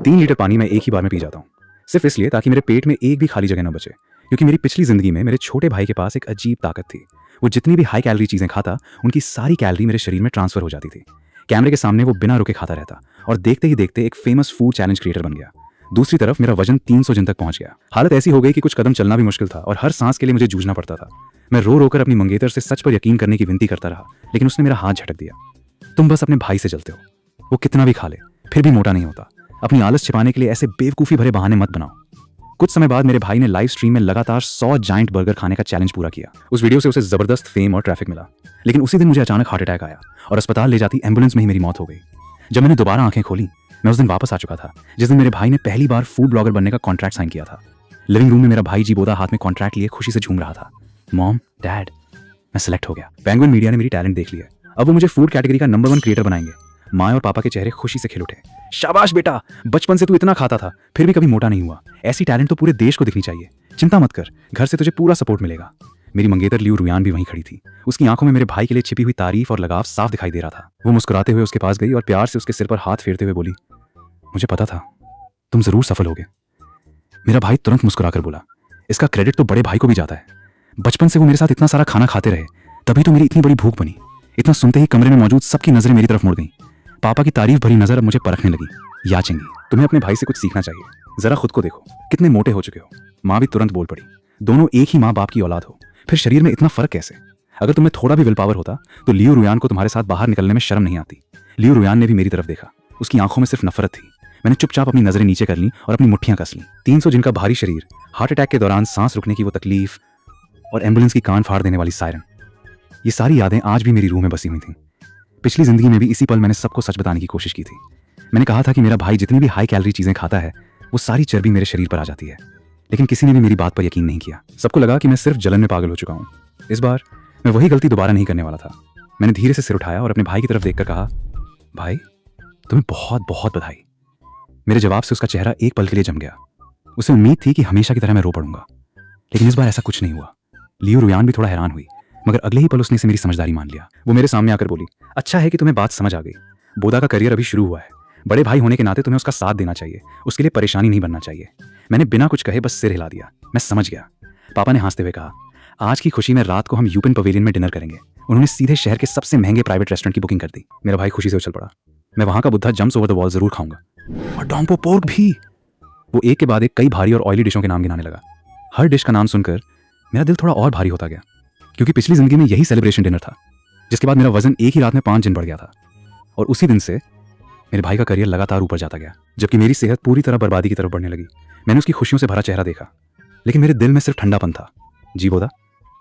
3 litre पानी मैं एक ही बार में पी जाता हूँ, सिर्फ इसलिए ताकि मेरे पेट में एक भी खाली जगह न बचे। क्योंकि मेरी पिछली जिंदगी में मेरे छोटे भाई के पास एक अजीब ताकत थी। वो जितनी भी हाई कैलोरी चीजें खाता, उनकी सारी कैलोरी मेरे शरीर में ट्रांसफर हो जाती थी। कैमरे के सामने वो बिना रुके खाता रहता और देखते ही देखते एक फेमस फूड चैलेंज क्रिएटर बन गया। दूसरी तरफ मेरा वजन 300 जिन तक पहुंच गया। हालत ऐसी हो गई कि कुछ कदम चलना भी मुश्किल था और हर सांस के लिए मुझे जूझना पड़ता था। मैं रो रोकर अपनी मंगेतर से सच पर यकीन करने की विनती करता रहा, लेकिन उसने मेरा हाथ झटक दिया। तुम बस अपने भाई से जलते हो, वो कितना भी खा ले फिर भी मोटा नहीं होता। अपनी आलस छिपाने के लिए ऐसे बेवकूफ़ी भरे बहाने मत बनाओ। कुछ समय बाद मेरे भाई ने लाइव स्ट्रीम में लगातार 100 जाइंट बर्गर खाने का चैलेंज पूरा किया। उस वीडियो से उसे जबरदस्त फेम और ट्रैफिक मिला, लेकिन उसी दिन मुझे अचानक हार्ट अटैक आया और अस्पताल ले जाती एम्बुलेंस में ही मेरी मौत हो गई। जब मैंने दोबारा आंखें खोली, मैं उस दिन वापस आ चुका था जिस दिन मेरे भाई ने पहली बार फूड ब्लॉगर बनने का कॉन्ट्रैक्ट साइन किया था। लिविंग रूम में मेरा भाई जी बोदा हाथ में कॉन्ट्रैक्ट लिए खुशी से झूम रहा था। मॉम, डैड, मैं सिलेक्ट हो गया। पेंगुइन मीडिया ने मेरी टैलेंट देख लिया, अब वो मुझे फूड कैटेगरी का नंबर 1 क्रिएटर बनाएंगे। माँ और पापा के चेहरे खुशी से खिल उठे। शाबाश बेटा, बचपन से तू इतना खाता था फिर भी कभी मोटा नहीं हुआ। ऐसी टैलेंट तो पूरे देश को दिखनी चाहिए। चिंता मत कर, घर से तुझे पूरा सपोर्ट मिलेगा। मेरी मंगेतर लियू रुयान भी वहीं खड़ी थी। उसकी आंखों में मेरे भाई के लिए छिपी हुई तारीफ और लगाव साफ दिखाई दे रहा था। वो मुस्कुराते हुए उसके पास गई और प्यार से उसके सिर पर हाथ फेरते हुए बोली, मुझे पता था तुम जरूर सफल होगे। मेरा भाई तुरंत मुस्कुराकर बोला, इसका क्रेडिट तो बड़े भाई को भी जाता है। बचपन से वो मेरे साथ इतना सारा खाना खाते रहे, तभी तो मेरी इतनी बड़ी भूख बनी। इतना सुनते ही कमरे में मौजूद सबकी नजरें मेरी तरफ मुड़ गईं। पापा की तारीफ भरी नजर अब मुझे परखने लगी। याचेंगी, तुम्हें अपने भाई से कुछ सीखना चाहिए। जरा खुद को देखो, कितने मोटे हो चुके हो। माँ भी तुरंत बोल पड़ी, दोनों एक ही माँ बाप की औलाद हो, फिर शरीर में इतना फर्क कैसे? अगर तुम्हें थोड़ा भी विल पावर होता तो लियू रुयान को तुम्हारे साथ बाहर निकलने में शर्म नहीं आती। लियू रुयान ने भी मेरी तरफ देखा, उसकी आंखों में सिर्फ नफरत थी। मैंने चुपचाप अपनी नजरें नीचे कर ली और अपनी मुट्ठियां कस ली। 300 जिनका भारी शरीर, हार्ट अटैक के दौरान सांस रुकने की वो तकलीफ और एम्बुलेंस की कान फाड़ देने वाली सायरन, ये सारी यादें आज भी मेरी रूह में बसी हुई थीं। पिछली जिंदगी में भी इसी पल मैंने सबको सच बताने की कोशिश की थी। मैंने कहा था कि मेरा भाई जितनी भी हाई कैलोरी चीजें खाता है, वो सारी चर्बी मेरे शरीर पर आ जाती है, लेकिन किसी ने भी मेरी बात पर यकीन नहीं किया। सबको लगा कि मैं सिर्फ जलन में पागल हो चुका हूँ। इस बार मैं वही गलती दोबारा नहीं करने वाला था। मैंने धीरे से सिर उठाया और अपने भाई की तरफ देखकर कहा, भाई तुम्हें बहुत बहुत बधाई। मेरे जवाब से उसका चेहरा एक पल के लिए जम गया। उसे उम्मीद थी कि हमेशा की तरह मैं रो पड़ूंगा, लेकिन इस बार ऐसा कुछ नहीं हुआ। लियू रुयान भी थोड़ा हैरान हुई, मगर अगले ही पल उसने इसे मेरी समझदारी मान लिया। वो मेरे सामने आकर बोली, अच्छा है कि तुम्हें बात समझ आ गई। बोदा का करियर अभी शुरू हुआ है, बड़े भाई होने के नाते तुम्हें उसका साथ देना चाहिए, उसके लिए परेशानी नहीं बनना चाहिए। मैंने बिना कुछ कहे बस सिर हिला दिया, मैं समझ गया। पापा ने हंसते हुए कहा, आज की खुशी में रात को हम यूपिन पवेलियन में डिनर करेंगे। उन्होंने सीधे शहर के सबसे महंगे प्राइवेट रेस्टोरेंट की बुकिंग कर दी। मेरा भाई खुशी से उछल पड़ा, मैं वहां का Buddha jumps over the wall जरूर खाऊंगा, और डोंगपो पोर्क भी। वो एक के बाद एक कई भारी और ऑयली डिशों के नाम गिनाने लगा। हर डिश का नाम सुनकर मेरा दिल थोड़ा और भारी होता गया, क्योंकि पिछली जिंदगी में यही सेलिब्रेशन डिनर था, जिसके बाद मेरा वजन एक ही रात में 5 जिन बढ़ गया था। और उसी दिन से मेरे भाई का करियर लगातार ऊपर जाता गया, जबकि मेरी सेहत पूरी तरह बर्बादी की तरफ बढ़ने लगी। मैंने उसकी खुशियों से भरा चेहरा देखा, लेकिन मेरे दिल में सिर्फ ठंडापन था। जी बोदा,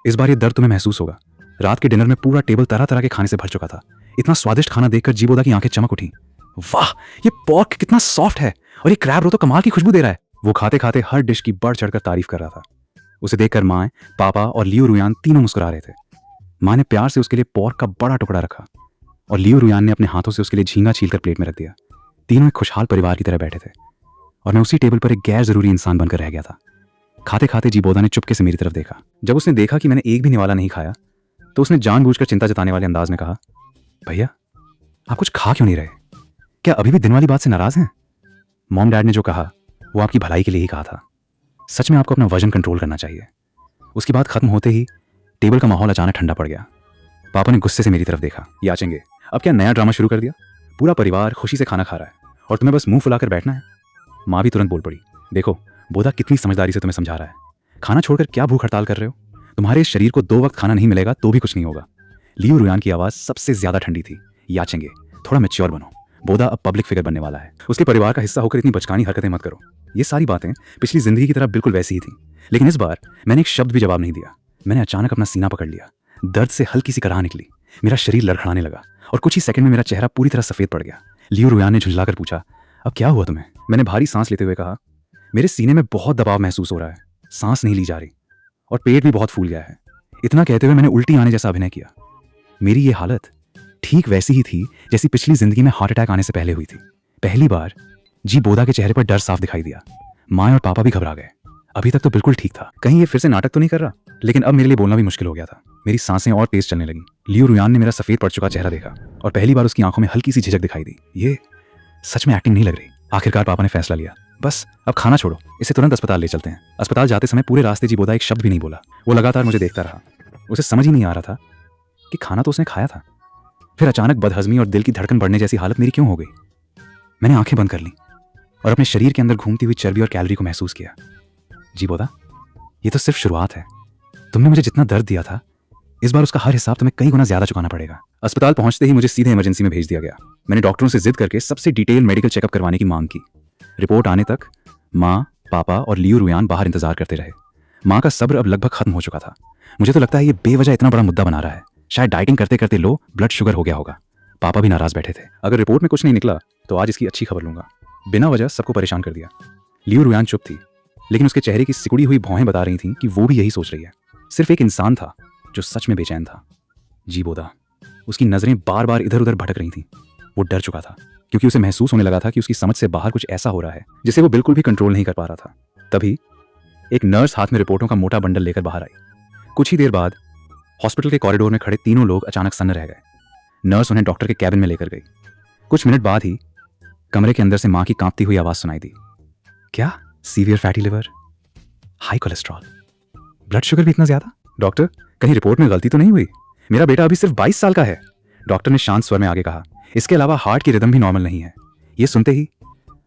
इस बार ये दर्द तुम्हें महसूस होगा। रात के डिनर में पूरा टेबल तरह तरह के खाने से भर चुका था। इतना स्वादिष्ट खाना देखकर जी बोदा की आंखें चमक उठी। वाह, ये पोर्क कितना सॉफ्ट है, और ये क्रैब रो तो कमाल की खुशबू दे रहा है। वो खाते खाते हर डिश की बढ़ चढ़कर तारीफ कर रहा था। उसे देखकर माँ, पापा और लियू रुयान तीनों मुस्कुरा रहे थे। माँ ने प्यार से उसके लिए पोर्क का बड़ा टुकड़ा रखा और लियू रुयान ने अपने हाथों से उसके लिए झींगा छीलकर प्लेट में रख दिया। तीनों एक खुशहाल परिवार की तरह बैठे थे और मैं उसी टेबल पर एक गैर जरूरी इंसान बनकर रह गया था। खाते खाते जी बोदा ने चुपके से मेरी तरफ देखा। जब उसने देखा कि मैंने एक भी निवाला नहीं खाया, तो उसने जानबूझकर चिंता जताने वाले अंदाज में कहा, भैया आप कुछ खा क्यों नहीं रहे? क्या अभी भी दिन वाली बात से नाराज हैं? मॉम डैड ने जो कहा वो आपकी भलाई के लिए ही कहा था। सच में आपको अपना वजन कंट्रोल करना चाहिए। उसकी बात खत्म होते ही टेबल का माहौल अचानक ठंडा पड़ गया। पापा ने गुस्से से मेरी तरफ देखा। याचेंगे, अब क्या नया ड्रामा शुरू कर दिया? पूरा परिवार खुशी से खाना खा रहा है और तुम्हें बस मुंह फुलाकर बैठना है। माँ भी तुरंत बोल पड़ी, देखो बोदा कितनी समझदारी से तुम्हें समझा रहा है। खाना छोड़कर क्या भूख हड़ताल कर रहे हो? तुम्हारे इस शरीर को 2 वक्त खाना नहीं मिलेगा तो भी कुछ नहीं होगा। लियू रुयान की आवाज़ सबसे ज्यादा ठंडी थी। याचेंगे, थोड़ा मैच्योर बनो। बोदा अब पब्लिक फिगर बनने वाला है। उसके परिवार का हिस्सा होकर इतनी बचकानी हरकतें मत करो। ये सारी बातें पिछली जिंदगी की तरह बिल्कुल वैसी ही थी, लेकिन इस बार मैंने एक शब्द भी जवाब नहीं दिया। मैंने अचानक अपना सीना पकड़ लिया। दर्द से हल्की सी कराह निकली। मेरा शरीर लड़खड़ाने लगा और कुछ ही सेकंड में मेरा चेहरा पूरी तरह सफेद पड़ गया। लियू रुयान ने झुंझलाकर पूछा, अब क्या हुआ तुम्हें? मैंने भारी सांस लेते हुए कहा, मेरे सीने में बहुत दबाव महसूस हो रहा है, सांस नहीं ली जा रही और पेट भी बहुत फूल गया है। इतना कहते हुए मैंने उल्टी आने जैसा अभिनय किया। मेरी ये हालत ठीक वैसी ही थी जैसी पिछली जिंदगी में हार्ट अटैक आने से पहले हुई थी। पहली बार जी बोदा के चेहरे पर डर साफ दिखाई दिया। माँ और पापा भी घबरा गए। अभी तक तो बिल्कुल ठीक था, कहीं ये फिर से नाटक तो नहीं कर रहा? लेकिन अब मेरे लिए बोलना भी मुश्किल हो गया था। मेरी सांसें और तेज चलने लगी। लियू रुयान ने मेरा सफेद पड़ चुका चेहरा देखा और पहली बार उसकी आंखों में हल्की सी झिझक दिखाई दी। ये सच में एक्टिंग नहीं लग रही। आखिरकार पापा ने फैसला लिया, बस अब खाना छोड़ो, इसे तुरंत अस्पताल ले चलते हैं। अस्पताल जाते समय पूरे रास्ते जी बोदा एक शब्द भी नहीं बोला। वो लगातार मुझे देखता रहा। उसे समझ ही नहीं आ रहा था कि खाना तो उसने खाया था, फिर अचानक बदहजमी और दिल की धड़कन बढ़ने जैसी हालत मेरी क्यों हो गई। मैंने आंखें बंद कर ली और अपने शरीर के अंदर घूमती हुई चर्बी और कैलोरी को महसूस किया। जी बोदा, ये तो सिर्फ शुरुआत है। तुमने मुझे जितना दर्द दिया था, इस बार उसका हर हिसाब तुम्हें कई गुना ज्यादा चुकाना पड़ेगा। अस्पताल पहुंचते ही मुझे सीधे इमरजेंसी में भेज दिया गया। मैंने डॉक्टरों से जिद करके सबसे डिटेल मेडिकल चेकअप करवाने की मांग की। रिपोर्ट आने तक माँ, पापा और लियू रुयान बाहर इंतजार करते रहे। माँ का सब्र अब लगभग खत्म हो चुका था। मुझे तो लगता है ये बेवजह इतना बड़ा मुद्दा बना रहा है। शायद डाइटिंग करते करते लो ब्लड शुगर हो गया होगा। पापा भी नाराज बैठे थे। अगर रिपोर्ट में कुछ नहीं निकला तो आज इसकी अच्छी खबर लूंगा। बिना वजह सबको परेशान कर दिया। लियू रुयान चुप थी, लेकिन उसके चेहरे की सिकुड़ी हुई भौहें बता रही थीं कि वो भी यही सोच रही है। सिर्फ एक इंसान था जो सच में बेचैन था, जी बोदा। उसकी नजरें बार बार इधर उधर भटक रही थीं। वो डर चुका था क्योंकि उसे महसूस होने लगा था कि उसकी समझ से बाहर कुछ ऐसा हो रहा है जिसे वो बिल्कुल भी कंट्रोल नहीं कर पा रहा था। तभी एक नर्स हाथ में रिपोर्टों का मोटा बंडल लेकर बाहर आई। कुछ ही देर बाद हॉस्पिटल के कॉरिडोर में खड़े तीनों लोग अचानक सन्न रह गए। नर्स उन्हें डॉक्टर के कैबिन में लेकर गई। कुछ मिनट बाद ही कमरे के अंदर से माँ की कांपती हुई आवाज सुनाई दी। क्या? Severe fatty liver, high cholesterol, blood sugar भी इतना ज्यादा? डॉक्टर, कहीं रिपोर्ट में गलती तो नहीं हुई? मेरा बेटा अभी सिर्फ 22 साल का है, डॉक्टर ने शांत स्वर में आगे कहा। इसके अलावा हार्ट की रिदम भी नॉर्मल नहीं है। ये सुनते ही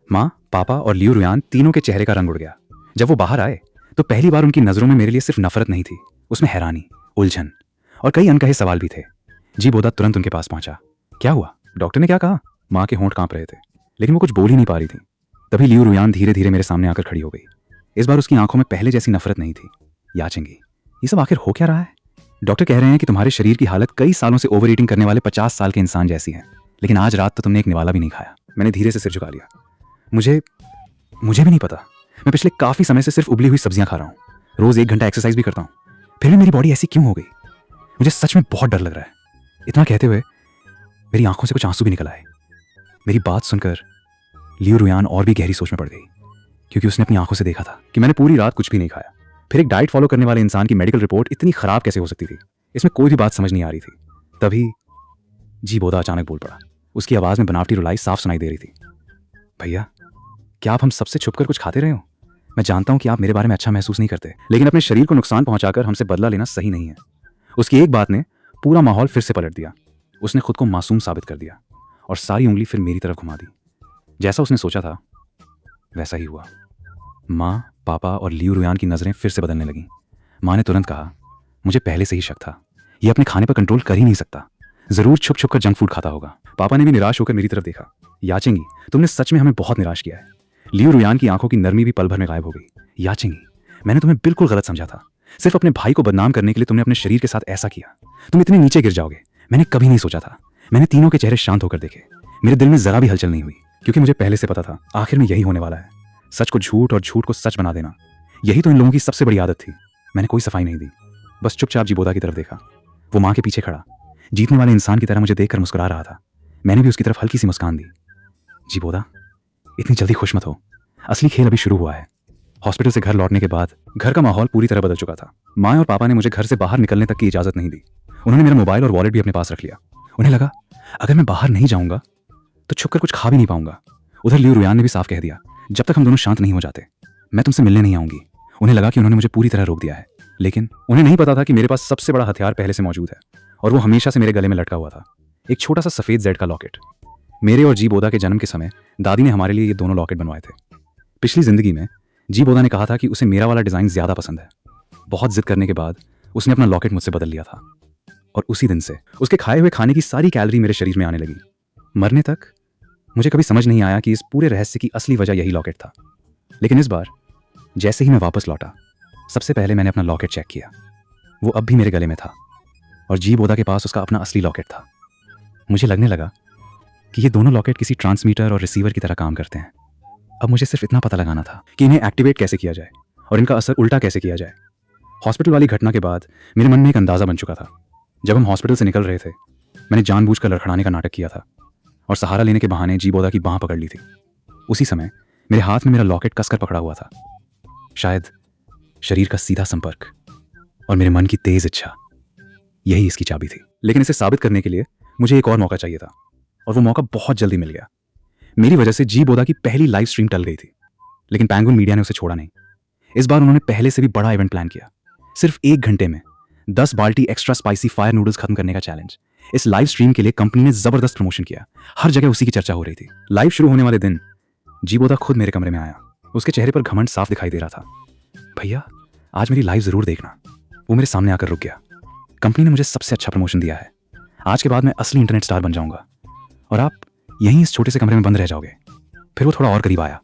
माँ, पापा और लियू रुयान तीनों के चेहरे का रंग उड़ गया। जब वो बाहर आए तो पहली बार उनकी नजरों में मेरे लिए सिर्फ नफरत नहीं थी, उसमें हैरानी, उलझन और कई अनकहे सवाल भी थे। जी बोदा तुरंत उनके पास पहुंचा। क्या हुआ? डॉक्टर ने क्या कहा? माँ के होंठ कांप रहे थे, लेकिन वो कुछ बोल ही नहीं पा रही थी। तभी लियू रुयान धीरे धीरे मेरे सामने आकर खड़ी हो गई। इस बार उसकी आंखों में पहले जैसी नफरत नहीं थी। याचेंगी, ये सब आखिर हो क्या रहा है? डॉक्टर कह रहे हैं कि तुम्हारे शरीर की हालत कई सालों से ओवर ईटिंग करने वाले 50 साल के इंसान जैसी है, लेकिन आज रात तो तुमने एक निवाला भी नहीं खाया। मैंने धीरे से सिर झुका लिया। मुझे भी नहीं पता। मैं पिछले काफी समय से सिर्फ उबली हुई सब्जियां खा रहा हूँ, रोज 1 घंटा एक्सरसाइज भी करता हूँ, फिर भी मेरी बॉडी ऐसी क्यों हो गई? मुझे सच में बहुत डर लग रहा है। इतना कहते हुए मेरी आंखों से कुछ आंसू भी निकल आए। मेरी बात सुनकर लियू रुयान और भी गहरी सोच में पड़ गई, क्योंकि उसने अपनी आंखों से देखा था कि मैंने पूरी रात कुछ भी नहीं खाया। फिर एक डाइट फॉलो करने वाले इंसान की मेडिकल रिपोर्ट इतनी खराब कैसे हो सकती थी? इसमें कोई भी बात समझ नहीं आ रही थी। तभी जी बोदा अचानक बोल पड़ा। उसकी आवाज में बनावटी रुलाई साफ सुनाई दे रही थी। भैया, क्या आप हम सबसे छुपकर कुछ खाते रहे हो? मैं जानता हूं कि आप मेरे बारे में अच्छा महसूस नहीं करते, लेकिन अपने शरीर को नुकसान पहुंचाकर हमसे बदला लेना सही नहीं है। उसकी एक बात ने पूरा माहौल फिर से पलट दिया। उसने खुद को मासूम साबित कर दिया और सारी उंगली फिर मेरी तरफ घुमा दी। जैसा उसने सोचा था वैसा ही हुआ। माँ, पापा और लियू रुयान की नजरें फिर से बदलने लगीं। माँ ने तुरंत कहा, मुझे पहले से ही शक था, ये अपने खाने पर कंट्रोल कर ही नहीं सकता, जरूर छुप छुप कर जंक फूड खाता होगा। पापा ने भी निराश होकर मेरी तरफ देखा। याचेंगी, तुमने सच में हमें बहुत निराश किया है। लियू रुयान की आंखों की नरमी भी पल भर में गायब हो गई। याचेंगी, मैंने तुम्हें बिल्कुल गलत समझा था। सिर्फ अपने भाई को बदनाम करने के लिए तुमने अपने शरीर के साथ ऐसा किया। तुम इतने नीचे गिर जाओगे मैंने कभी नहीं सोचा था। मैंने तीनों के चेहरे शांत होकर देखे। मेरे दिल में जरा भी हलचल नहीं हुई, क्योंकि मुझे पहले से पता था आखिर में यही होने वाला है। सच को झूठ और झूठ को सच बना देना, यही तो इन लोगों की सबसे बड़ी आदत थी। मैंने कोई सफाई नहीं दी, बस चुपचाप जी बोदा की तरफ देखा। वो माँ के पीछे खड़ा जीतने वाले इंसान की तरह मुझे देखकर मुस्कुरा रहा था। मैंने भी उसकी तरफ हल्की सी मुस्कान दी। जी बोदा, इतनी जल्दी खुश मत हो, असली खेल अभी शुरू हुआ है। हॉस्पिटल से घर लौटने के बाद घर का माहौल पूरी तरह बदल चुका था। माँ और पापा ने मुझे घर से बाहर निकलने तक की इजाजत नहीं दी। उन्होंने मेरा मोबाइल और वॉलेट भी अपने पास रख लिया। उन्हें लगा अगर मैं बाहर नहीं जाऊंगा तो छुपकर कुछ खा भी नहीं पाऊंगा। उधर लियू रुयान ने भी साफ कह दिया, जब तक हम दोनों शांत नहीं हो जाते मैं तुमसे मिलने नहीं आऊंगी। उन्हें लगा कि उन्होंने मुझे पूरी तरह रोक दिया है, लेकिन उन्हें नहीं पता था कि मेरे पास सबसे बड़ा हथियार पहले से मौजूद है, और वो हमेशा से मेरे गले में लटका हुआ था। एक छोटा सा सफेद जेड का लॉकेट। मेरे और जी बोदा के जन्म के समय दादी ने हमारे लिए ये दोनों लॉकेट बनवाए थे। पिछली जिंदगी में जी बोदा ने कहा था कि उसे मेरा वाला डिजाइन ज्यादा पसंद है। बहुत जिद करने के बाद उसने अपना लॉकेट मुझसे बदल लिया था, और उसी दिन से उसके खाए हुए खाने की सारी कैलोरी मेरे शरीर में आने लगी। मरने तक मुझे कभी समझ नहीं आया कि इस पूरे रहस्य की असली वजह यही लॉकेट था। लेकिन इस बार जैसे ही मैं वापस लौटा, सबसे पहले मैंने अपना लॉकेट चेक किया। वो अब भी मेरे गले में था, और जी बोदा के पास उसका अपना असली लॉकेट था। मुझे लगने लगा कि ये दोनों लॉकेट किसी ट्रांसमीटर और रिसीवर की तरह काम करते हैं। अब मुझे सिर्फ इतना पता लगाना था कि इन्हें एक्टिवेट कैसे किया जाए और इनका असर उल्टा कैसे किया जाए। हॉस्पिटल वाली घटना के बाद मेरे मन में एक अंदाजा बन चुका था। जब हम हॉस्पिटल से निकल रहे थे, मैंने जानबूझकर लड़खड़ाने का नाटक किया था और सहारा लेने के बहाने जी बोदा की बांह पकड़ ली थी। उसी समय मेरे हाथ में मेरा लॉकेट कसकर पकड़ा हुआ था। शायद शरीर का सीधा संपर्क और मेरे मन की तेज इच्छा, यही इसकी चाबी थी। लेकिन इसे साबित करने के लिए मुझे एक और मौका चाहिए था, और वो मौका बहुत जल्दी मिल गया। मेरी वजह से जी बोदा की पहली लाइव स्ट्रीम टल गई थी, लेकिन पैंगुइन मीडिया ने उसे छोड़ा नहीं। इस बार उन्होंने पहले से भी बड़ा इवेंट प्लान किया। सिर्फ 1 घंटे में 10 बाल्टी एक्स्ट्रा स्पाइसी फायर नूडल्स खत्म करने का चैलेंज। इस लाइव स्ट्रीम के लिए कंपनी ने जबरदस्त प्रमोशन किया, हर जगह उसी की चर्चा हो रही थी। लाइव शुरू होने वाले दिन जी बोदा खुद मेरे कमरे में आया। उसके चेहरे पर घमंड साफ दिखाई दे रहा था। भैया, आज मेरी लाइव जरूर देखना। वो मेरे सामने आकर रुक गया। कंपनी ने मुझे सबसे अच्छा प्रमोशन दिया है। आज के बाद मैं असली इंटरनेट स्टार बन जाऊंगा और आप यहीं इस छोटे से कमरे में बंद रह जाओगे। फिर वो थोड़ा और करीब आया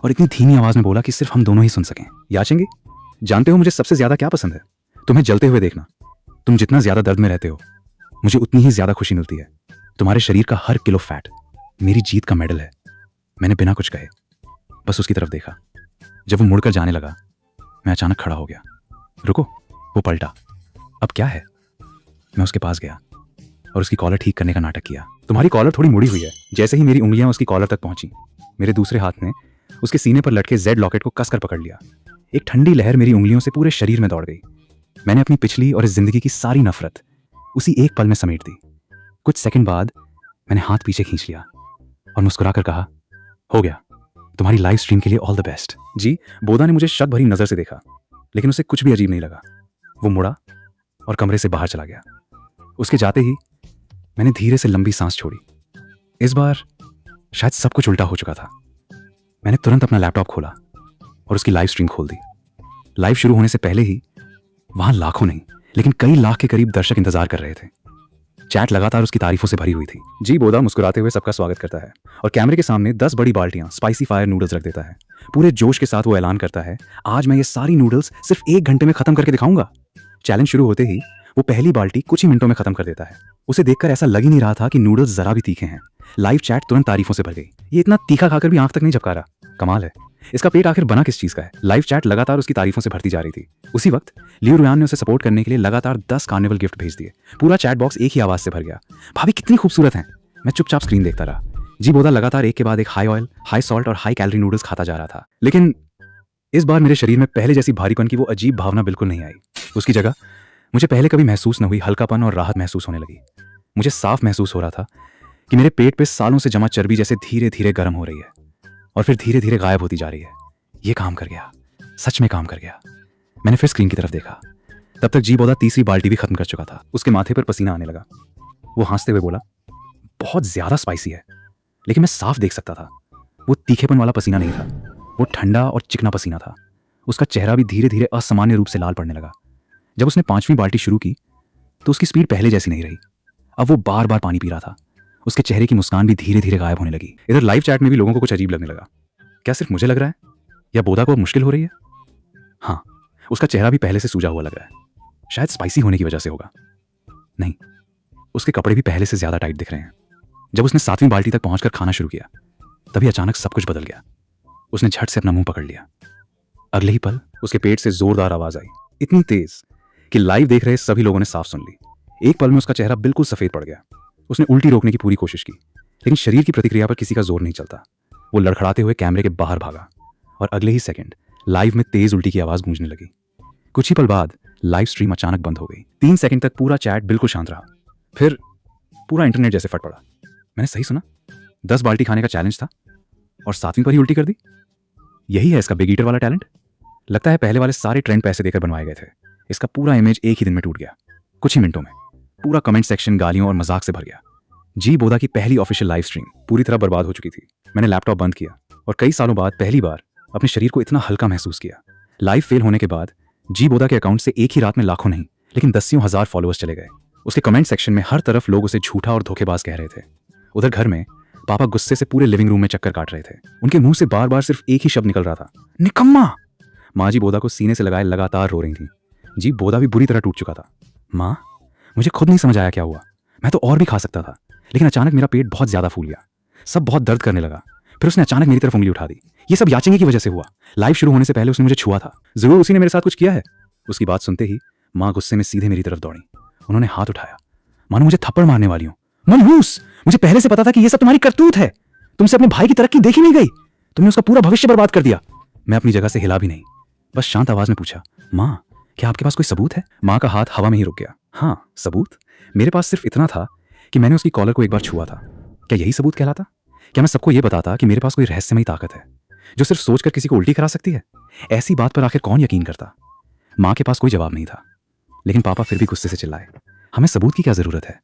और इतनी धीमी आवाज में बोला कि सिर्फ हम दोनों ही सुन सकें। याचेंगे, जानते हो मुझे सबसे ज्यादा क्या पसंद है? तुम्हें जलते हुए देखना। तुम जितना ज्यादा दर्द में रहते हो, मुझे उतनी ही ज्यादा खुशी मिलती है। तुम्हारे शरीर का हर किलो फैट मेरी जीत का मेडल है। मैंने बिना कुछ कहे बस उसकी तरफ देखा। जब वो मुड़कर जाने लगा, मैं अचानक खड़ा हो गया। रुको, वो पलटा। अब क्या है? मैं उसके पास गया और उसकी कॉलर ठीक करने का नाटक किया। तुम्हारी कॉलर थोड़ी मुड़ी हुई है। जैसे ही मेरी उंगलियां उसकी कॉलर तक पहुंची, मेरे दूसरे हाथ ने उसके सीने पर लटके जेड लॉकेट को कसकर पकड़ लिया। एक ठंडी लहर मेरी उंगलियों से पूरे शरीर में दौड़ गई। मैंने अपनी पिछली और इस जिंदगी की सारी नफरत उसी एक पल में समेट दी। कुछ सेकंड बाद मैंने हाथ पीछे खींच लिया और मुस्कुराकर कहा, हो गया। तुम्हारी लाइव स्ट्रीम के लिए ऑल द बेस्ट। जी बोदा ने मुझे शक भरी नजर से देखा, लेकिन उसे कुछ भी अजीब नहीं लगा। वो मुड़ा और कमरे से बाहर चला गया। उसके जाते ही मैंने धीरे से लंबी सांस छोड़ी। इस बार शायद सब कुछ उल्टा हो चुका था। मैंने तुरंत अपना लैपटॉप खोला और उसकी लाइव स्ट्रीम खोल दी। लाइव शुरू होने से पहले ही वहां लाखों नहीं, लेकिन कई लाख के करीब दर्शक इंतजार कर रहे थे। चैट लगातार उसकी तारीफों से भरी हुई थी। जी बोदा मुस्कुराते हुए सबका स्वागत करता है और कैमरे के सामने 10 बड़ी बाल्टियां स्पाइसी फायर नूडल्स रख देता है। पूरे जोश के साथ वो ऐलान करता है, आज मैं ये सारी नूडल्स सिर्फ 1 घंटे में खत्म करके दिखाऊंगा। चैलेंज शुरू होते ही वो पहली बाल्टी कुछ ही मिनटों में खत्म कर देता है। उसे देखकर ऐसा लग ही नहीं रहा था कि नूडल्स जरा भी तीखे हैं। लाइव चैट तुरंत तारीफों से भर गई। ये इतना तीखा खाकर भी आंख तक नहीं झपका रहा। कमाल है, इसका पेट आखिर बना किस चीज का है? लाइव चैट लगातार उसकी तारीफों से भरती जा रही थी। उसी वक्त लियू रुयान ने उसे सपोर्ट करने के लिए लगातार 10 कार्निवल गिफ्ट भेज दिए। पूरा चैट बॉक्स एक ही आवाज से भर गया, भाभी कितनी खूबसूरत हैं। मैं चुपचाप स्क्रीन देखता रहा। जी बोदा लगातार एक के बाद एक हाई ऑयल, हाई सॉल्ट और हाई कैलोरी नूडल्स खाता जा रहा था, लेकिन इस बार मेरे शरीर में पहले जैसी भारीपन की वो अजीब भावना बिल्कुल नहीं आई। उसकी जगह मुझे पहले कभी महसूस न हुई हल्कापन और राहत महसूस होने लगी। मुझे साफ महसूस हो रहा था कि मेरे पेट पे सालों से जमा चर्बी जैसे धीरे धीरे गर्म हो रही है और फिर धीरे धीरे गायब होती जा रही है। ये काम कर गया, सच में काम कर गया। मैंने फिर स्क्रीन की तरफ देखा। तब तक जी बोदा तीसरी बाल्टी भी खत्म कर चुका था। उसके माथे पर पसीना आने लगा। वो हंसते हुए बोला, बहुत ज्यादा स्पाइसी है। लेकिन मैं साफ देख सकता था, वो तीखेपन वाला पसीना नहीं था, वो ठंडा और चिकना पसीना था। उसका चेहरा भी धीरे धीरे असामान्य रूप से लाल पड़ने लगा। जब उसने 5वीं बाल्टी शुरू की तो उसकी स्पीड पहले जैसी नहीं रही। अब वो बार बार पानी पी रहा था। उसके चेहरे की मुस्कान भी धीरे धीरे गायब होने लगी। इधर लाइव चैट में भी लोगों को कुछ अजीब लगने लगा। क्या सिर्फ मुझे लग रहा है या बोदा को अब मुश्किल हो रही है? हाँ, उसका चेहरा भी पहले से सूजा हुआ लग रहा है। शायद स्पाइसी होने की वजह से होगा। नहीं, उसके कपड़े भी पहले से ज्यादा टाइट दिख रहे हैं। जब उसने 7वीं बाल्टी तक पहुंचकर खाना शुरू किया, तभी अचानक सब कुछ बदल गया। उसने झट से अपना मुंह पकड़ लिया। अगले ही पल उसके पेट से जोरदार आवाज आई, इतनी तेज कि लाइव देख रहे सभी लोगों ने साफ सुन ली। एक पल में उसका चेहरा बिल्कुल सफेद पड़ गया। उसने उल्टी रोकने की पूरी कोशिश की, लेकिन शरीर की प्रतिक्रिया पर किसी का जोर नहीं चलता। वो लड़खड़ाते हुए कैमरे के बाहर भागा और अगले ही सेकंड लाइव में तेज उल्टी की आवाज गूंजने लगी। कुछ ही पल बाद लाइव स्ट्रीम अचानक बंद हो गई। 3 सेकंड तक पूरा चैट बिल्कुल शांत रहा। फिर पूरा इंटरनेट जैसे फट पड़ा। मैंने सही सुना, 10 बाल्टी खाने का चैलेंज था और 7वीं पर ही उल्टी कर दी। यही है इसका बिग ईटर वाला टैलेंट। लगता है पहले वाले सारे ट्रेंड पैसे देकर बनवाए गए थे। इसका पूरा इमेज एक ही दिन में टूट गया। कुछ ही मिनटों में पूरा कमेंट सेक्शन गालियों और मजाक से भर गया। जी बोदा की पहली ऑफिशियल लाइव स्ट्रीम पूरी तरह बर्बाद हो चुकी थी। मैंने लैपटॉप बंद किया और कई सालों बाद पहली बार अपने शरीर को इतना हल्का महसूस किया। लाइव फेल होने के बाद जी बोदा के अकाउंट से एक ही रात में लाखों नहीं, लेकिन दसियों हजार फॉलोअर्स चले गए। उसके कमेंट सेक्शन में हर तरफ लोग उसे झूठा और धोखेबाज कह रहे थे। उधर घर में पापा गुस्से से पूरे लिविंग रूम में चक्कर काट रहे थे। उनके मुंह से बार बार सिर्फ एक ही शब्द निकल रहा था, निकम्मा। माँ जी बोदा को सीने से लगाए लगातार रो रही थी। जी बोदा भी बुरी तरह टूट चुका था। माँ, मुझे खुद नहीं समझ आया क्या हुआ। मैं तो और भी खा सकता था, लेकिन अचानक मेरा पेट बहुत ज्यादा फूल गया। सब बहुत दर्द करने लगा। फिर उसने अचानक मेरी तरफ उंगली उठा दी। ये सब याचेंगे की वजह से हुआ। लाइव शुरू होने से पहले उसने मुझे छुआ था। जरूर उसी ने मेरे साथ कुछ किया है। उसकी बात सुनते ही माँ गुस्से में सीधे मेरी तरफ दौड़ी। उन्होंने हाथ उठाया, मानो मुझे थप्पड़ मारने वाली हूँ। मनहूस, मुझे पहले से पता था कि ये सब तुम्हारी करतूत है। तुमसे अपने भाई की तरक्की देखी नहीं गई। तुमने उसका पूरा भविष्य बर्बाद कर दिया। मैं अपनी जगह से हिला भी नहीं, बस शांत आवाज में पूछा, माँ क्या आपके पास कोई सबूत है? माँ का हाथ हवा में ही रुक गया। हाँ, सबूत? मेरे पास सिर्फ इतना था कि मैंने उसकी कॉलर को एक बार छुआ था। क्या यही सबूत कहलाता? क्या मैं सबको ये बताता कि मेरे पास कोई रहस्यमयी ताकत है जो सिर्फ सोचकर किसी को उल्टी करा सकती है? ऐसी बात पर आखिर कौन यकीन करता? माँ के पास कोई जवाब नहीं था, लेकिन पापा फिर भी गुस्से से चिल्लाए, हमें सबूत की क्या जरूरत है?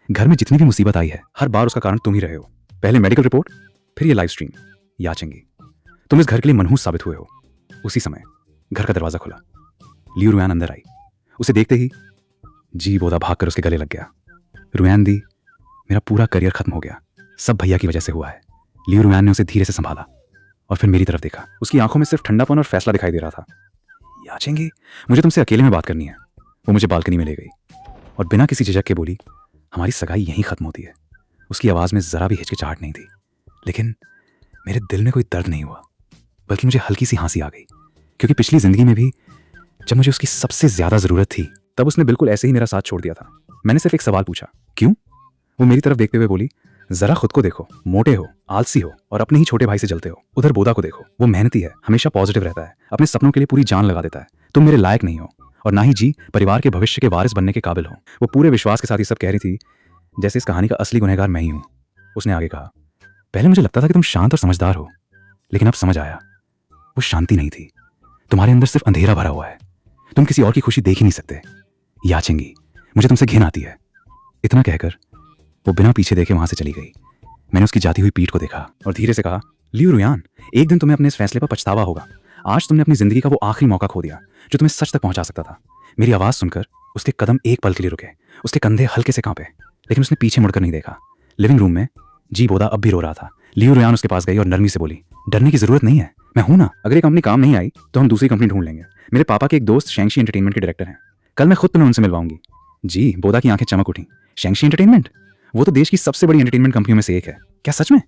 घर में जितनी भी मुसीबत आई है हर बार उसका कारण तुम ही रहे हो। पहले मेडिकल रिपोर्ट, फिर ये लाइव स्ट्रीम। याचेंगी, तुम इस घर के लिए मनहूस साबित हुए हो। उसी समय घर का दरवाजा खुला। लियू रुयान अंदर आई। उसे देखते ही जी बोदा भागकर उसके गले लग गया। रुयान दी, मेरा पूरा करियर खत्म हो गया, सब भैया की वजह से हुआ है। लियू रुयान ने उसे धीरे से संभाला और फिर मेरी तरफ देखा। उसकी आंखों में सिर्फ ठंडापन और फैसला दिखाई दे रहा था। याचेंगी, मुझे तुमसे अकेले में बात करनी है। वो मुझे बालकनी में ले गई और बिना किसी झिझक के बोली, हमारी सगाई यहीं खत्म होती है। उसकी आवाज़ में जरा भी हिचकिचाहट नहीं थी, लेकिन मेरे दिल में कोई दर्द नहीं हुआ, बल्कि मुझे हल्की सी हंसी आ गई, क्योंकि पिछली जिंदगी में भी जब मुझे उसकी सबसे ज्यादा जरूरत थी तब उसने बिल्कुल ऐसे ही मेरा साथ छोड़ दिया था। मैंने सिर्फ एक सवाल पूछा, क्यों? वो मेरी तरफ देखते हुए बोली, जरा खुद को देखो, मोटे हो, आलसी हो और अपने ही छोटे भाई से जलते हो। उधर बोदा को देखो, वो मेहनती है, हमेशा पॉजिटिव रहता है, अपने सपनों के लिए पूरी जान लगा देता है। तुम मेरे लायक नहीं हो और ना ही जी परिवार के भविष्य के वारिस बनने के काबिल हो। वो पूरे विश्वास के साथ ये सब कह रही थी जैसे इस कहानी का असली गुनहगार मैं ही हूं। उसने आगे कहा, पहले मुझे लगता था कि तुम शांत और समझदार हो, लेकिन अब समझ आया वो शांति नहीं थी, तुम्हारे अंदर सिर्फ अंधेरा भरा हुआ है। तुम किसी और की खुशी देख ही नहीं सकते। याचेंगी, मुझे तुमसे घिन आती है। इतना कहकर वो बिना पीछे देखे वहां से चली गई। मैंने उसकी जाती हुई पीठ को देखा और धीरे से कहा, लियू रुयान, एक दिन तुम्हें अपने इस फैसले पर पछतावा होगा। आज तुमने अपनी जिंदगी का वो आखिरी मौका खो दिया जो तुम्हें सच तक पहुंचा सकता था। मेरी आवाज सुनकर उसके कदम एक पल के लिए रुके, उसके कंधे हल्के से कांपे, लेकिन उसने पीछे मुड़कर नहीं देखा। लिविंग रूम में जी बोदा अब भी रो रहा था। लियू रुयान उसके पास गई और नरमी से बोली, डरने की जरूरत नहीं है, मैं हूं ना। अगर ये कंपनी काम नहीं आई तो हम दूसरी कंपनी ढूंढ लेंगे। मेरे पापा के एक दोस्त शेंगशी एंटरटेनमेंट के डायरेक्टर हैं, कल मैं खुद तुम्हें उनसे मिलवाऊंगी। जी बोदा की आंखें चमक उठी। शेंगशी एंटरटेनमेंट? वो तो देश की सबसे बड़ी एंटरटेनमेंट कंपनियों में से एक है, क्या सच में?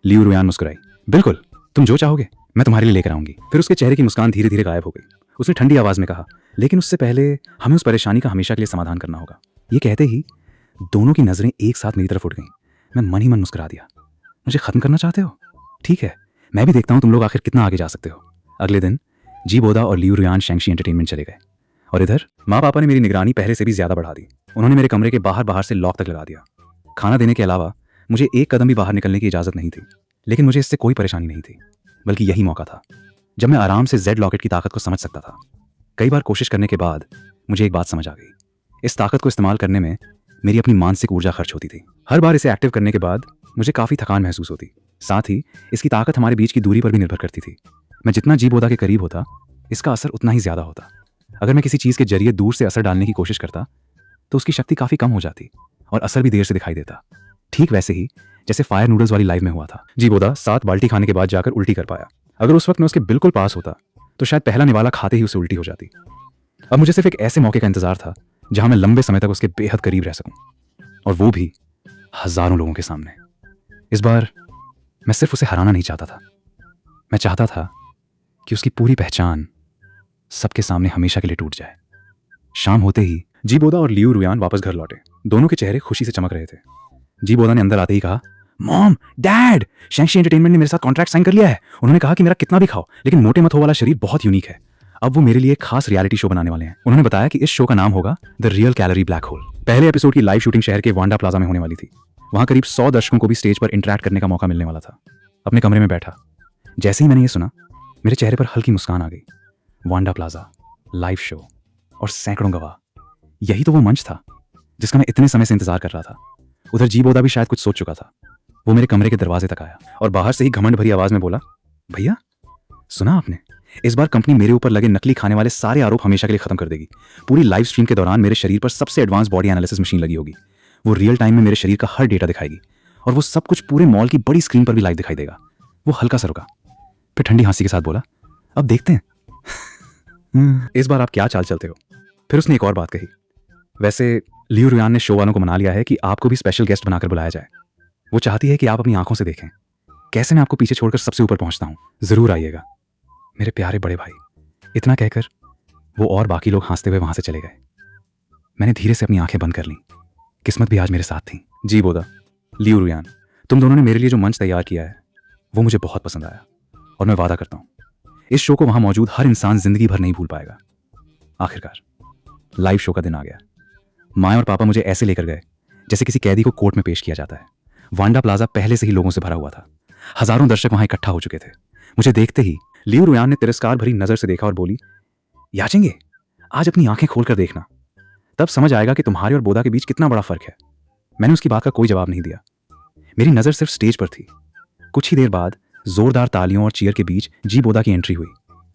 लियू रुयान मुस्कुराई, बिल्कुल, तुम जो चाहोगे मैं तुम्हारे लिए लेकर आऊंगी। फिर उसके चेहरे की मुस्कान धीरे धीरे गायब हो गई। उसने ठंडी आवाज में कहा, लेकिन उससे पहले हमें उस परेशानी का हमेशा के लिए समाधान करना होगा। ये कहते ही दोनों की नजरें एक साथ मेरी तरफ उठ गईं। मैं मन ही मन मुस्कुरा दिया। मुझे खत्म करना चाहते हो? ठीक है, मैं भी देखता हूं तुम लोग आखिर कितना आगे जा सकते हो। अगले दिन जी बोदा और लियू रुयान शेंगशी एंटरटेनमेंट चले गए और इधर माँ पापा ने मेरी निगरानी पहले से भी ज्यादा बढ़ा दी। उन्होंने मेरे कमरे के बाहर से लॉक तक लगा दिया। खाना देने के अलावा मुझे एक कदम भी बाहर निकलने की इजाजत नहीं थी, लेकिन मुझे इससे कोई परेशानी नहीं थी, बल्कि यही मौका था जब मैं आराम से जेड लॉकेट की ताकत को समझ सकता था। कई बार कोशिश करने के बाद मुझे एक बात समझ आ गई, इस ताकत को इस्तेमाल करने में मेरी अपनी मानसिक ऊर्जा खर्च होती थी। हर बार इसे एक्टिव करने के बाद मुझे काफी थकान महसूस होती। साथ ही इसकी ताकत हमारे बीच की दूरी पर भी निर्भर करती थी। मैं जितना जी बोदा के करीब होता इसका असर उतना ही ज्यादा होता। अगर मैं किसी चीज के जरिए दूर से असर डालने की कोशिश करता तो उसकी शक्ति काफी कम हो जाती और असर भी देर से दिखाई देता। ठीक वैसे ही जैसे फायर नूडल्स वाली लाइव में हुआ था। जी बोदा 7 बाल्टी खाने के बाद जाकर उल्टी कर पाया। अगर उस वक्त मैं उसके बिल्कुल पास होता तो शायद पहला निवाला खाते ही उसे उल्टी हो जाती। अब मुझे सिर्फ एक ऐसे मौके का इंतजार था जहां मैं लंबे समय तक उसके बेहद करीब रह सकूं, और वो भी हजारों लोगों के सामने। इस बार मैं सिर्फ उसे हराना नहीं चाहता था, मैं चाहता था कि उसकी पूरी पहचान सबके सामने हमेशा के लिए टूट जाए। शाम होते ही जी बोदा और लियू रुयान वापस घर लौटे। दोनों के चेहरे खुशी से चमक रहे थे। जी बोदा ने अंदर आते ही कहा, मॉम, डैड, शेंगशी एंटरटेनमेंट ने मेरे साथ कॉन्ट्रैक्ट साइन कर लिया है। उन्होंने कहा कि मेरा कितना भी खाओ लेकिन मोटे मत हो वाला शरीर बहुत यूनिक है। अब वो मेरे लिए एक खास रियलिटी शो बनाने वाले हैं। उन्होंने बताया कि इस शो का नाम होगा the real calorie black hole. पहले एपिसोड की लाइव शूटिंग शहर के वांडा प्लाजा में होने वाली थी। वहां करीब 100 दर्शकों को भी स्टेज पर इंटरैक्ट करने का मौका मिलने वाला था। अपने कमरे में बैठा जैसे ही मैंने ये सुना, मेरे चेहरे पर हल्की मुस्कान आ गई। वांडा प्लाजा, लाइव शो और सैकड़ों गवाह, यही तो वो मंच था जिसका मैं इतने समय से इंतजार कर रहा था। उधर जी बोदा भी शायद कुछ सोच चुका था। वो मेरे कमरे के दरवाजे तक आया और बाहर से ही घमंड भरी आवाज में बोला, भैया, सुना आपने? इस बार कंपनी मेरे ऊपर लगे नकली खाने वाले सारे आरोप हमेशा के लिए खत्म कर देगी। पूरी लाइव स्ट्रीम के दौरान मेरे शरीर पर सबसे एडवांस बॉडी एनालिसिस मशीन लगी होगी। वो रियल टाइम में मेरे शरीर का हर डेटा दिखाएगी और वो सब कुछ पूरे मॉल की बड़ी स्क्रीन पर भी लाइव दिखाई देगा। वो हल्का सा रुका, फिर ठंडी हंसी के साथ बोला, अब देखते हैं इस बार आप क्या चाल चलते हो। फिर उसने एक और बात कही, वैसे लियू रुयान ने शो वालों को मना लिया है कि आपको भी स्पेशल गेस्ट बनाकर बुलाया जाए। वो चाहती है कि आप अपनी आंखों से देखें कैसे मैं आपको पीछे छोड़कर सबसे ऊपर पहुंचता हूं। जरूर आइएगा मेरे प्यारे बड़े भाई। इतना कहकर वो और बाकी लोग हंसते हुए वहां से चले गए। मैंने धीरे से अपनी आंखें बंद कर लीं। किस्मत भी आज मेरे साथ थी। जी बोदा, लियू रुयान, तुम दोनों ने मेरे लिए जो मंच तैयार किया है वो मुझे बहुत पसंद आया और मैं वादा करता हूं इस शो को वहां मौजूद हर इंसान जिंदगी भर नहीं भूल पाएगा। आखिरकार लाइव शो का दिन आ गया। माँ और पापा मुझे ऐसे लेकर गए जैसे किसी कैदी को कोर्ट में पेश किया जाता है। वांडा प्लाजा पहले से ही लोगों से भरा हुआ था। हजारों दर्शक वहां इकट्ठा हो चुके थे। मुझे देखते ही लियू रुयान ने तिरस्कार भरी नजर से देखा और बोली, याचेंगे, आज अपनी आंखें खोलकर देखना, तब समझ आएगा कि तुम्हारे और बोदा के बीच कितना बड़ा फर्क है। मैंने उसकी बात का कोई जवाब नहीं दिया। मेरी नजर सिर्फ स्टेज पर थी। कुछ ही देर बाद जोरदार तालियों और चीयर के बीच जी बोदा की एंट्री हुई।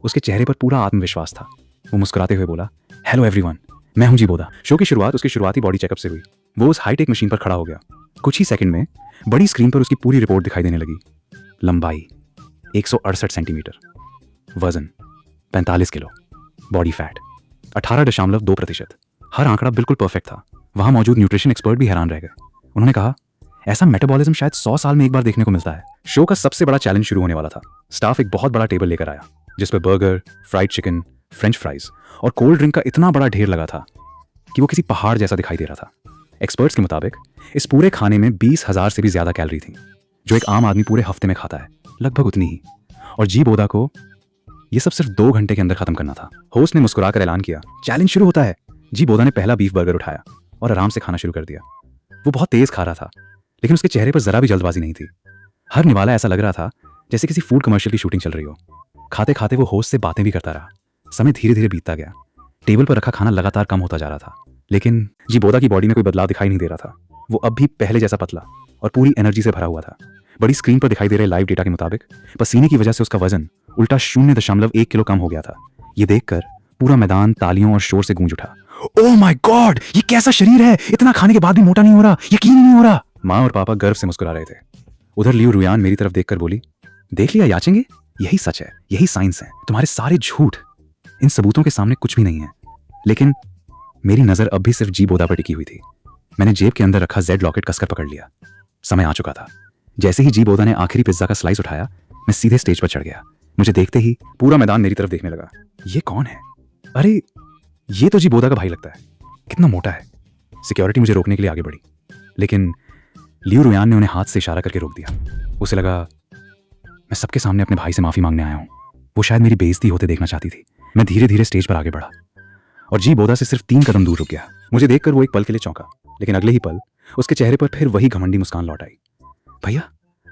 उसके चेहरे पर पूरा आत्मविश्वास था। वो मुस्कुराते हुए बोला, हेलो एवरीवन, मैं हूं जी बोदा। शो की शुरुआत उसके शुरुआती बॉडी चेकअप से हुई। वो उस हाईटेक मशीन पर खड़ा हो गया। कुछ ही सेकंड में बड़ी स्क्रीन पर उसकी पूरी रिपोर्ट दिखाई देने लगी। लंबाई 168 सेंटीमीटर, वजन 45 किलो, बॉडी फैट 18.2%। हर आंकड़ा बिल्कुल परफेक्ट था। वहां मौजूद न्यूट्रिशन एक्सपर्ट भी हैरान रह गए। उन्होंने कहा, ऐसा मेटाबॉलिज्म शायद 100 साल में एक बार देखने को मिलता है। शो का सबसे बड़ा चैलेंज शुरू होने वाला था। स्टाफ एक बहुत बड़ा टेबल लेकर आया जिस पर burger, fried chicken, French fries और कोल्ड ड्रिंक का इतना बड़ा ढेर लगा था कि वो किसी पहाड़ जैसा दिखाई दे रहा था। एक्सपर्ट्स के मुताबिक इस पूरे खाने में 20,000 से भी ज्यादा कैलोरी थी, जो एक आम आदमी पूरे हफ्ते में खाता है, लगभग उतनी ही। और जी बोदा को ये सब सिर्फ 2 घंटे के अंदर खत्म करना था। होस्ट ने मुस्कुराकर ऐलान किया, चैलेंज शुरू होता है। जी बोदा ने पहला बीफ बर्गर उठाया और आराम से खाना शुरू कर दिया। वो बहुत तेज खा रहा था, लेकिन उसके चेहरे पर जरा भी जल्दबाजी नहीं थी। हर निवाला ऐसा लग रहा था जैसे किसी फूड कमर्शियल की शूटिंग चल रही हो। खाते खाते वो होस्ट से बातें भी करता रहा। समय धीरे धीरे बीतता गया। टेबल पर रखा खाना लगातार कम होता जा रहा था, लेकिन जी बोदा की बॉडी में कोई बदलाव दिखाई नहीं दे रहा था। वो अब भी पहले जैसा पतला और पूरी एनर्जी से भरा हुआ था। बड़ी स्क्रीन पर दिखाई दे रहे लाइव डेटा के मुताबिक पसीने की वजह से उसका वजन उल्टा 0.1 किलो कम हो गया था। ये देखकर पूरा मैदान तालियों और शोर से गूंज उठा। ओह माय गॉड, ये कैसा शरीर है, इतना खाने के बाद भी मोटा नहीं हो रहा, यकीन नहीं हो रहा। माँ और पापा गर्व से मुस्कुरा रहे थे। उधर लियू रुयान मेरी तरफ देखकर बोली, देख लिया याचेंगे, यही सच है, यही साइंस है। तुम्हारे सारे झूठ इन सबूतों के सामने कुछ भी नहीं है। लेकिन मेरी नजर अब भी सिर्फ जी बोदा पर टिकी हुई थी। मैंने जेब के अंदर रखा जेड लॉकेट कसकर पकड़ लिया। समय आ चुका था। जैसे ही जी बोदा ने आखिरी पिज्जा का स्लाइस उठाया, मैं सीधे स्टेज पर चढ़ गया। मुझे देखते ही पूरा मैदान मेरी तरफ देखने लगा। ये कौन है? अरे ये तो जी बोदा का भाई लगता है, कितना मोटा है। सिक्योरिटी मुझे रोकने के लिए आगे बढ़ी, लेकिन लियू रुयान ने उन्हें हाथ से इशारा करके रोक दिया। उसे लगा मैं सबके सामने अपने भाई से माफी मांगने आया हूं। वो शायद मेरी बेइज्जती होते देखना चाहती थी। मैं धीरे धीरे स्टेज पर आगे बढ़ा और जी बोदा से सिर्फ 3 कदम दूर रुक गया। मुझे देखकर वो एक पल के लिए चौंका, लेकिन अगले ही पल उसके चेहरे पर फिर वही घमंडी मुस्कान लौट आई। भैया,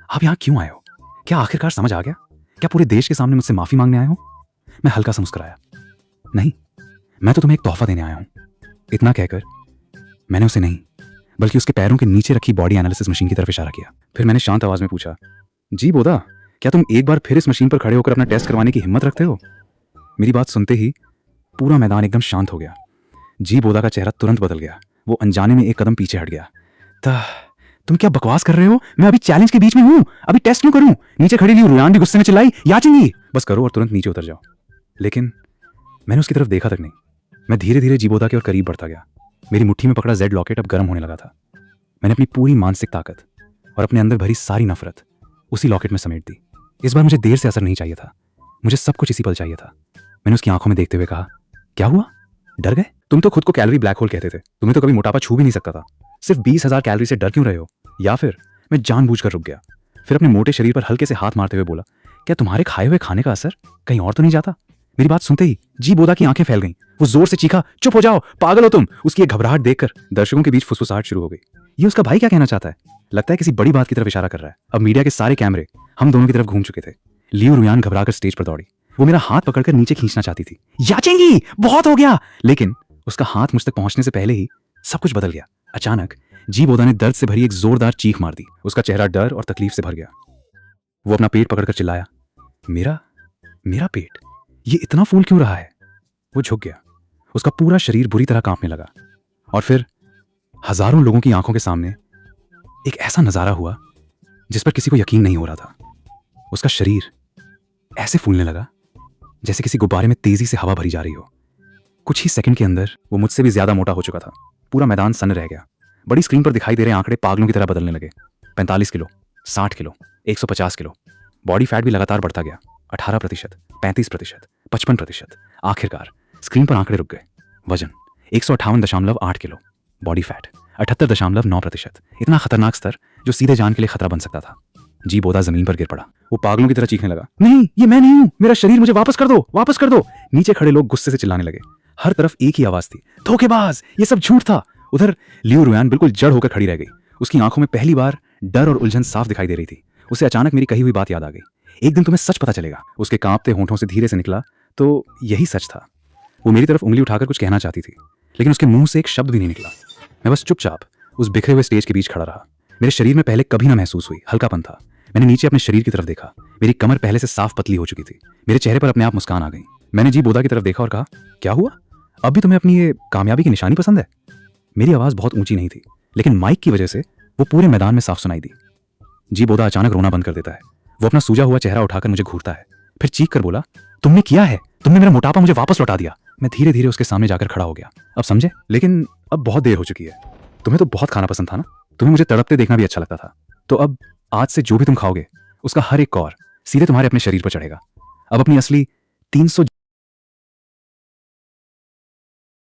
आप यहाँ क्यों आए हो? क्या आखिरकार समझ आ गया? क्या पूरे देश के सामने मुझसे माफी मांगने आए हो? मैं हल्का सा मुस्कुराया। नहीं, मैं तो तुम्हें एक तोहफा देने आया हूं। इतना कहकर मैंने उसे नहीं बल्कि उसके पैरों के नीचे रखी बॉडी एनालिसिस मशीन की तरफ इशारा किया। फिर मैंने शांत आवाज में पूछा, जी बोदा, क्या तुम एक बार फिर इस मशीन पर खड़े होकर अपना टेस्ट करवाने की हिम्मत रखते हो? मेरी बात सुनते ही पूरा मैदान एकदम शांत हो गया। जी बोदा का चेहरा तुरंत बदल गया। वो अनजाने में एक कदम पीछे हट गया। तुम क्या बकवास कर रहे हो? मैं अभी चैलेंज के बीच में हूं, अभी टेस्ट क्यों करूं? नीचे खड़ी लियू रुयान भी गुस्से में चिल्लाई, याचेंगी, बस करो और तुरंत नीचे उतर जाओ। लेकिन मैंने उसकी तरफ देखा तक नहीं। मैं धीरे धीरे जी बोदा के और करीब बढ़ता गया। मेरी मुट्ठी में पकड़ा जेड लॉकेट अब गर्म होने लगा था। मैंने अपनी पूरी मानसिक ताकत और अपने अंदर भरी सारी नफरत उसी लॉकेट में समेट दी। इस बार मुझे देर से असर नहीं चाहिए था, मुझे सब कुछ इसी पल चाहिए था। मैंने उसकी आंखों में देखते हुए कहा, क्या हुआ? डर गए? तुम तो खुद को कैलोरी ब्लैक होल कहते थे। तुम्हें तो कभी मोटापा छू भी नहीं सकता था। सिर्फ 20,000 कैलोरी से डर क्यों रहे हो? या फिर मैं जानबूझकर रुक गया। फिर अपने मोटे शरीर पर हल्के से हाथ मारते हुए बोला, क्या तुम्हारे खाए हुए खाने का असर कहीं और तो नहीं जाता? मेरी बात सुनते ही जी बोदा की आंखें फैल गईं। वो जोर से चीखा, चुप हो जाओ, पागल हो तुम। उसकी एक घबराहट देखकर दर्शकों के बीच फुसफुसाहट शुरू हो गई। ये उसका भाई क्या कहना चाहता है? लगता है किसी बड़ी बात की तरफ इशारा कर रहा है। अब मीडिया के सारे कैमरे हम दोनों की तरफ घूम चुके थे। लियू रुयान घबराकर स्टेज पर दौड़ी। वो मेरा हाथ पकड़कर नीचे खींचना चाहती थी। याचेंगी, बहुत हो गया। लेकिन उसका हाथ मुझ तक पहुंचने से पहले ही सब कुछ बदल गया। अचानक जी बोदा ने दर्द से भरी एक जोरदार चीख मार दी। उसका चेहरा डर और तकलीफ से भर गया। वो अपना पेट पकड़कर चिल्लाया, मेरा पेट, ये इतना फूल क्यों रहा है? वो झुक गया। उसका पूरा शरीर बुरी तरह कांपने लगा। और फिर हजारों लोगों की आंखों के सामने एक ऐसा नजारा हुआ जिस पर किसी को यकीन नहीं हो रहा था। उसका शरीर ऐसे फूलने लगा जैसे किसी गुब्बारे में तेजी से हवा भरी जा रही हो। कुछ ही सेकंड के अंदर वो मुझसे भी ज्यादा मोटा हो चुका था। पूरा मैदान सन्न रह गया। बड़ी स्क्रीन पर दिखाई दे रहे आंकड़े पागलों की तरह बदलने लगे। 45 kilo, 60 kilo, 150 kilo. Body fat भी लगातार बढ़ता गया। 18%, 35%, 55%। आखिरकार स्क्रीन पर आंकड़े रुक गए। वजन 158.8 किलो, बॉडी फैट 78.9%। इतना खतरनाक स्तर जो सीधे जान के लिए खतरा बन सकता था। जी बोदा जमीन पर गिर पड़ा। वो पागलों की तरह चीखने लगा, नहीं, ये मैं नहीं हूं, मेरा शरीर मुझे वापस कर दो, वापस कर दो। नीचे खड़े लोग गुस्से से चिल्लाने लगे। हर तरफ एक ही आवाज थी, धोखेबाज, ये सब झूठ था। उधर लियू रुयान बिल्कुल जड़ होकर खड़ी रह गई। उसकी आंखों में पहली बार डर और उलझन साफ दिखाई दे रही थी। उसे अचानक मेरी कही हुई बात याद आ गई। एक दिन तुम्हें सच पता चलेगा। उसके कांपते होंठों से धीरे से निकला, तो यही सच था। वो मेरी तरफ उंगली उठाकर कुछ कहना चाहती थी, लेकिन उसके मुंह से एक शब्द भी नहीं निकला। मैं बस चुपचाप उस बिखरे हुए स्टेज के बीच खड़ा रहा। मेरे शरीर में पहले कभी ना महसूस हुई हल्कापन था। मैंने नीचे अपने शरीर की तरफ देखा। मेरी कमर पहले से साफ पतली हो चुकी थी। मेरे चेहरे पर अपने आप मुस्कान आ गई। मैंने जी बोधा की तरफ देखा और कहा, क्या हुआ? अब भी तुम्हें अपनी ये कामयाबी की निशानी पसंद है? मेरी आवाज़ बहुत ऊंची नहीं थी, लेकिन माइक की वजह से वो पूरे मैदान में साफ सुनाई दी। जी बोधा अचानक रोना बंद कर देता है। वो अपना सूजा हुआ चेहरा उठाकर मुझे घूरता है, फिर चीख कर बोला, तुमने किया है, तुमने मेरा मोटापा मुझे वापस लौटा दिया। मैं धीरे धीरे उसके सामने जाकर खड़ा हो गया। अब समझे? लेकिन अब बहुत देर हो चुकी है। तुम्हें तो बहुत खाना पसंद था ना? तुम्हें मुझे तड़पते देखना भी अच्छा लगता था। तो अब आज से जो भी तुम खाओगे उसका हर एक कौर सीधे तुम्हारे अपने शरीर पर चढ़ेगा। अब अपनी असली 300